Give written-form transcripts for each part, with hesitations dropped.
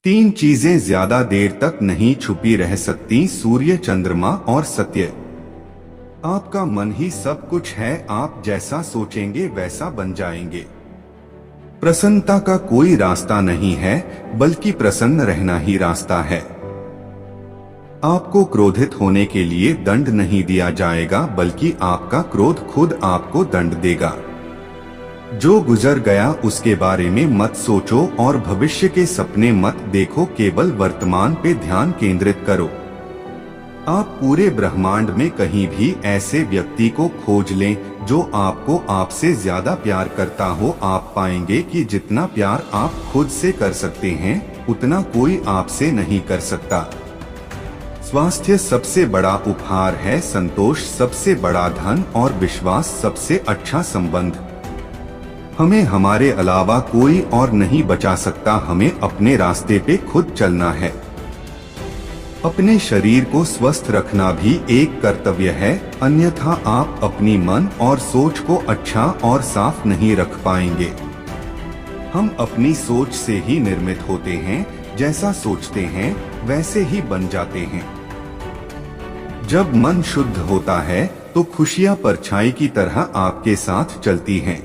तीन चीजें ज्यादा देर तक नहीं छुपी रह सकती, सूर्य, चंद्रमा और सत्य। आपका मन ही सब कुछ है, आप जैसा सोचेंगे वैसा बन जाएंगे। प्रसन्नता का कोई रास्ता नहीं है, बल्कि प्रसन्न रहना ही रास्ता है। आपको क्रोधित होने के लिए दंड नहीं दिया जाएगा, बल्कि आपका क्रोध खुद आपको दंड देगा। जो गुजर गया उसके बारे में मत सोचो और भविष्य के सपने मत देखो, केवल वर्तमान पे ध्यान केंद्रित करो। आप पूरे ब्रह्मांड में कहीं भी ऐसे व्यक्ति को खोज लें जो आपको आपसे ज्यादा प्यार करता हो, आप पाएंगे कि जितना प्यार आप खुद से कर सकते हैं उतना कोई आपसे नहीं कर सकता। स्वास्थ्य सबसे बड़ा उपहार है, संतोष सबसे बड़ा धन और विश्वास सबसे अच्छा संबंध। हमें हमारे अलावा कोई और नहीं बचा सकता, हमें अपने रास्ते पे खुद चलना है। अपने शरीर को स्वस्थ रखना भी एक कर्तव्य है, अन्यथा आप अपनी मन और सोच को अच्छा और साफ नहीं रख पाएंगे। हम अपनी सोच से ही निर्मित होते हैं, जैसा सोचते हैं वैसे ही बन जाते हैं। जब मन शुद्ध होता है तो खुशियां परछाई की तरह आपके साथ चलती हैं।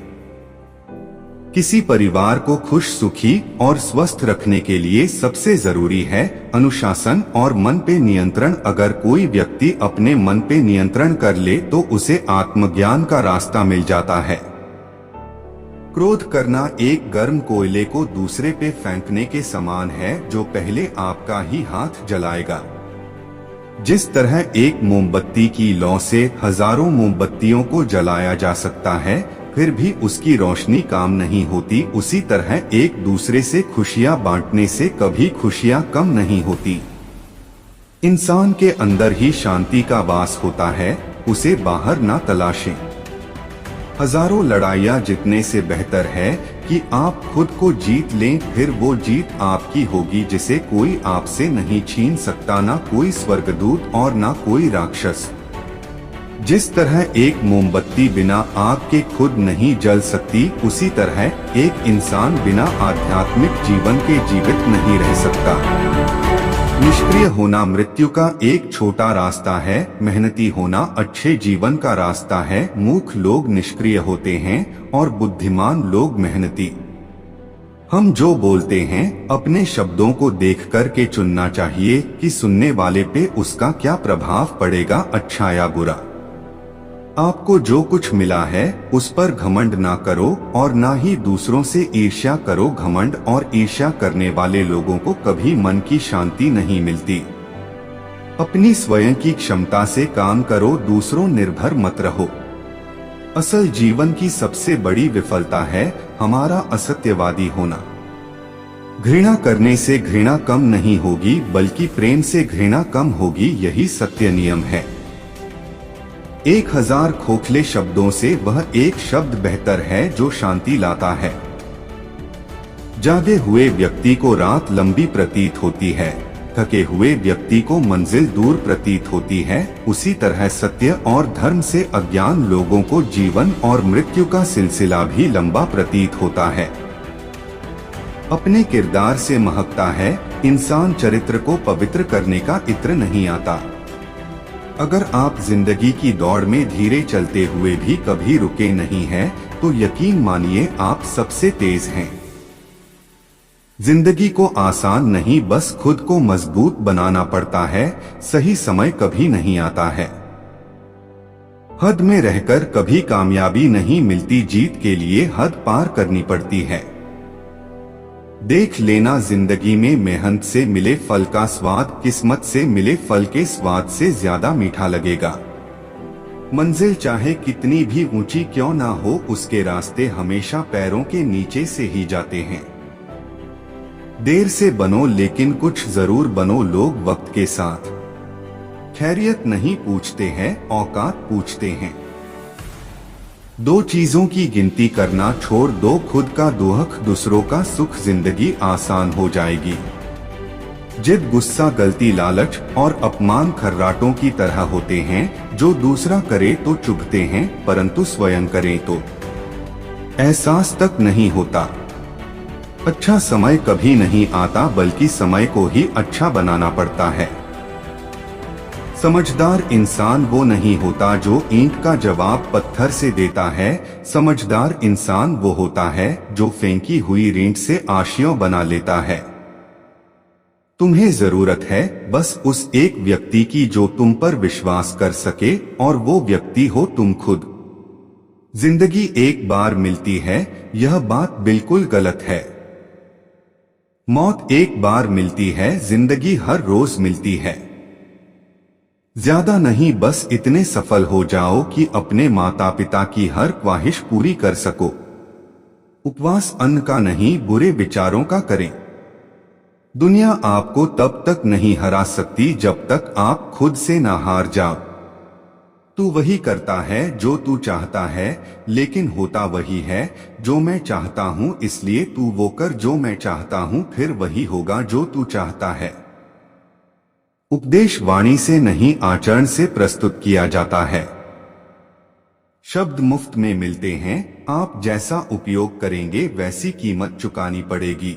किसी परिवार को खुश, सुखी और स्वस्थ रखने के लिए सबसे जरूरी है अनुशासन और मन पे नियंत्रण। अगर कोई व्यक्ति अपने मन पे नियंत्रण कर ले तो उसे आत्मज्ञान का रास्ता मिल जाता है। क्रोध करना एक गर्म कोयले को दूसरे पे फेंकने के समान है, जो पहले आपका ही हाथ जलाएगा। जिस तरह एक मोमबत्ती की लौ से हजारों मोमबत्तियों को जलाया जा सकता है, फिर भी उसकी रोशनी काम नहीं होती, उसी तरह एक दूसरे से खुशियां बांटने से कभी खुशियां कम नहीं होती। इंसान के अंदर ही शांति का वास होता है, उसे बाहर ना तलाशें। हजारों लड़ाइयां जीतने से बेहतर है कि आप खुद को जीत लें, फिर वो जीत आपकी होगी जिसे कोई आपसे नहीं छीन सकता, ना कोई स्वर्गदूत और ना कोई राक्षस। जिस तरह एक मोमबत्ती बिना आग के खुद नहीं जल सकती, उसी तरह एक इंसान बिना आध्यात्मिक जीवन के जीवित नहीं रह सकता। निष्क्रिय होना मृत्यु का एक छोटा रास्ता है, मेहनती होना अच्छे जीवन का रास्ता है। मूर्ख लोग निष्क्रिय होते हैं और बुद्धिमान लोग मेहनती। हम जो बोलते हैं अपने शब्दों को देख कर के चुनना चाहिए कि सुनने वाले पे उसका क्या प्रभाव पड़ेगा, अच्छा या बुरा। आपको जो कुछ मिला है उस पर घमंड ना करो और ना ही दूसरों से ईर्ष्या करो। घमंड और ईर्ष्या करने वाले लोगों को कभी मन की शांति नहीं मिलती। अपनी स्वयं की क्षमता से काम करो, दूसरों निर्भर मत रहो। असल जीवन की सबसे बड़ी विफलता है हमारा असत्यवादी होना। घृणा करने से घृणा कम नहीं होगी, बल्कि प्रेम से घृणा कम होगी, यही सत्य नियम है। 1000 खोखले शब्दों से वह एक शब्द बेहतर है जो शांति लाता है। जागे हुए व्यक्ति को रात लंबी प्रतीत होती है, थके हुए व्यक्ति को मंजिल दूर प्रतीत होती है। उसी तरह सत्य और धर्म से अज्ञान लोगों को जीवन और मृत्यु का सिलसिला भी लंबा प्रतीत होता है। अपने किरदार से महकता है इंसान, चरित्र को पवित्र करने का इत्र नहीं आता। अगर आप जिंदगी की दौड़ में धीरे चलते हुए भी कभी रुके नहीं हैं, तो यकीन मानिए आप सबसे तेज हैं। जिंदगी को आसान नहीं, बस खुद को मजबूत बनाना पड़ता है। सही समय कभी नहीं आता है। हद में रहकर कभी कामयाबी नहीं मिलती, जीत के लिए हद पार करनी पड़ती है। देख लेना जिंदगी में मेहनत से मिले फल का स्वाद किस्मत से मिले फल के स्वाद से ज्यादा मीठा लगेगा। मंजिल चाहे कितनी भी ऊंची क्यों ना हो, उसके रास्ते हमेशा पैरों के नीचे से ही जाते हैं। देर से बनो लेकिन कुछ जरूर बनो, लोग वक्त के साथ खैरियत नहीं पूछते हैं, औकात पूछते हैं। दो चीजों की गिनती करना छोड़ दो, खुद का दुख दूसरों का सुख, जिंदगी आसान हो जाएगी। जिद, गुस्सा, गलती, लालच और अपमान खर्राटों की तरह होते हैं, जो दूसरा करे तो चुभते हैं परंतु स्वयं करें तो एहसास तक नहीं होता। अच्छा समय कभी नहीं आता, बल्कि समय को ही अच्छा बनाना पड़ता है। समझदार इंसान वो नहीं होता जो ईंट का जवाब पत्थर से देता है। समझदार इंसान वो होता है जो फेंकी हुई ईंट से आशियों बना लेता है। तुम्हें जरूरत है बस उस एक व्यक्ति की जो तुम पर विश्वास कर सके, और वो व्यक्ति हो तुम खुद। जिंदगी एक बार मिलती है, यह बात बिल्कुल गलत है। मौत एक बार मिलती है, जिंदगी हर रोज मिलती है। ज्यादा नहीं, बस इतने सफल हो जाओ कि अपने माता पिता की हर ख्वाहिश पूरी कर सको। उपवास अन्न का नहीं, बुरे विचारों का करें। दुनिया आपको तब तक नहीं हरा सकती जब तक आप खुद से ना हार जाओ। तू वही करता है जो तू चाहता है, लेकिन होता वही है जो मैं चाहता हूँ, इसलिए तू वो कर जो मैं चाहता हूँ, फिर वही होगा जो तू चाहता है। उपदेश वाणी से नहीं, आचरण से प्रस्तुत किया जाता है। शब्द मुफ्त में मिलते हैं, आप जैसा उपयोग करेंगे वैसी कीमत चुकानी पड़ेगी।